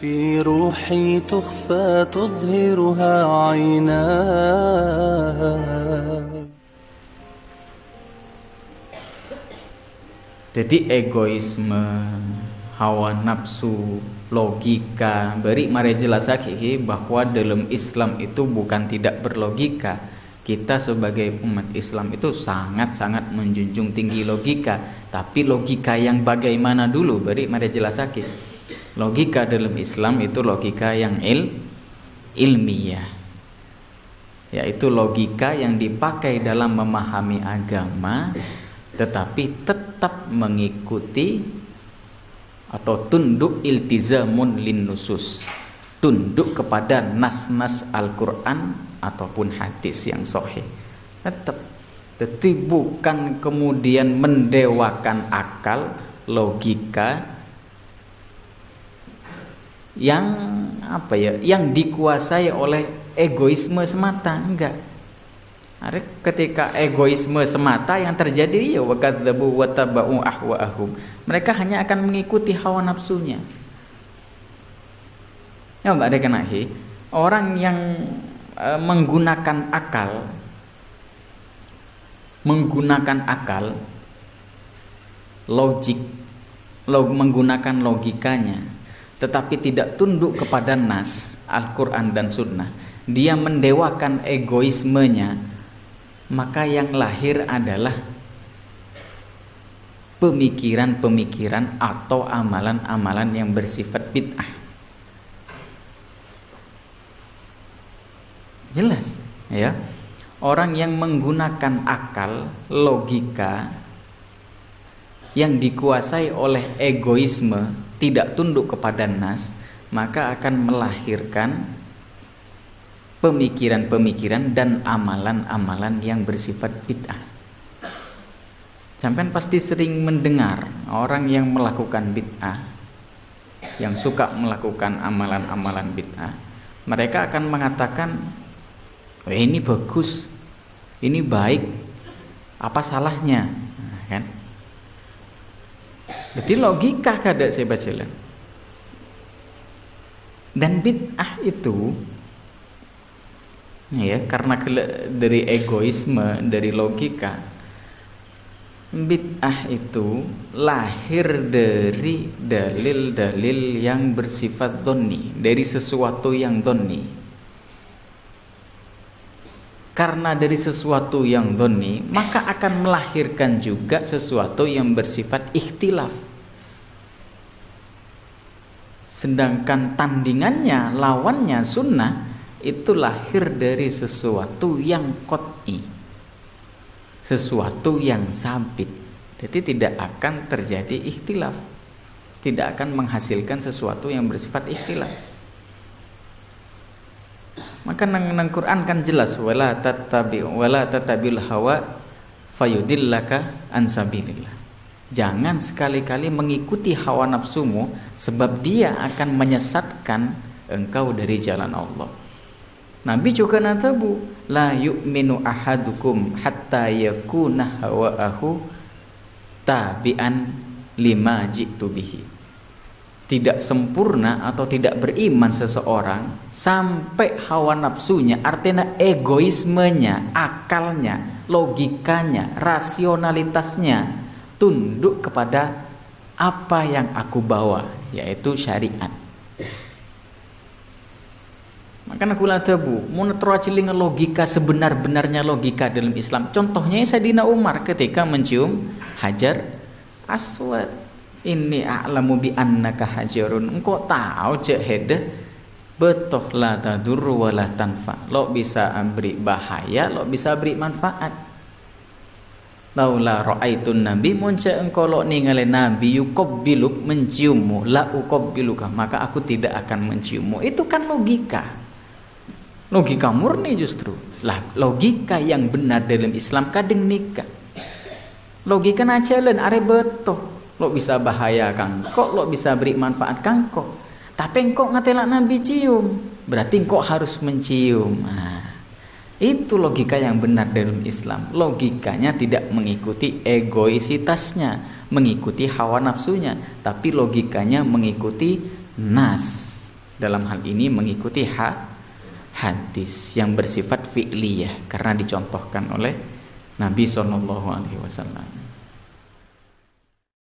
في روحي تخفى تظهرها عيناي. Jadi egoisme, hawa nafsu, logika, beri mari jelasake bahwa dalam Islam itu bukan tidak berlogika. Kita sebagai umat Islam itu sangat-sangat menjunjung tinggi logika. Tapi logika yang bagaimana dulu? Beri mari jelasake. Logika dalam Islam itu logika yang ilmiah, yaitu logika yang dipakai dalam memahami agama, tetapi tetap mengikuti atau tunduk iltizamun lin nusus, tunduk kepada nas-nas Al-Quran ataupun hadis yang sahih. Tetap, jadi bukan kemudian mendewakan akal, logika yang yang dikuasai oleh egoisme semata. Enggak. Ketika egoisme semata yang terjadi, ya wakadzabu wattaba'u ahwa'ahum, mereka hanya akan mengikuti hawa nafsunya. Ya Mbak Dekenahi, orang yang menggunakan akal, logik, menggunakan logikanya, tetapi tidak tunduk kepada nas Al-Quran dan Sunnah, dia mendewakan egoismenya, maka yang lahir adalah pemikiran-pemikiran atau amalan-amalan yang bersifat bid'ah. Jelas ya, orang yang menggunakan akal, logika yang dikuasai oleh egoisme, tidak tunduk kepada nas, maka akan melahirkan pemikiran-pemikiran dan amalan-amalan yang bersifat bid'ah. Sampai pasti sering mendengar orang yang melakukan bid'ah, yang suka melakukan amalan-amalan bid'ah, mereka akan mengatakan, ini bagus, ini baik, apa salahnya? Nah, kan? Jadi logika kada saya baca. Dan bid'ah itu ya, karena dari egoisme, dari logika, bid'ah itu lahir dari dalil-dalil yang bersifat dhonni, dari sesuatu yang dhonni. Karena dari sesuatu yang dhonni, maka akan melahirkan juga sesuatu yang bersifat ikhtilaf. Sedangkan tandingannya, lawannya sunnah, itu lahir dari sesuatu yang qat'i, sesuatu yang sabit. Jadi tidak akan terjadi ikhtilaf, tidak akan menghasilkan sesuatu yang bersifat ikhtilaf. Maka nang Quran kan jelas, wala tatabil hawa fayudillaka an sabilillah. Jangan sekali-kali mengikuti hawa nafsumu, sebab dia akan menyesatkan engkau dari jalan Allah. Nabi juga natabu, la yu'minu ahadukum hatta yakuna hawa'ahu tabi'an lima ji'tu bihi. Tidak sempurna atau tidak beriman seseorang sampai hawa nafsunya, artinya egoismenya, akalnya, logikanya, rasionalitasnya tunduk kepada apa yang aku bawa, yaitu syariat. Makanya kula tabu mun troaciling logika sebenar-benarnya logika dalam Islam. Contohnya Sayyidina Umar ketika mencium Hajar Aswad. Inni a'lamu bi annaka hajarun. Engkau tahu cek hede betoh la tadur wa la tanfa. Lo bisa beri bahaya, lo bisa beri manfaat. Laula ra'aitun nabi, mun cek engkau lo ningali nabi yuqabbiluk, menciummu, la uqabbiluka, maka aku tidak akan menciummu. Itu kan logika. Logika murni justru. Lah logika yang benar dalam Islam kadang nikah. Logika najalan are betoh. Lo bisa bahaya kangkok, lo bisa beri manfaat kangkok. Tapi engkau ngatelak Nabi cium, berarti engkau harus mencium. Nah, itu logika yang benar dalam Islam. Logikanya tidak mengikuti egoisitasnya, mengikuti hawa nafsunya, tapi logikanya mengikuti nas dalam hal ini mengikuti hadis yang bersifat fi'liyah karena dicontohkan oleh Nabi SAW.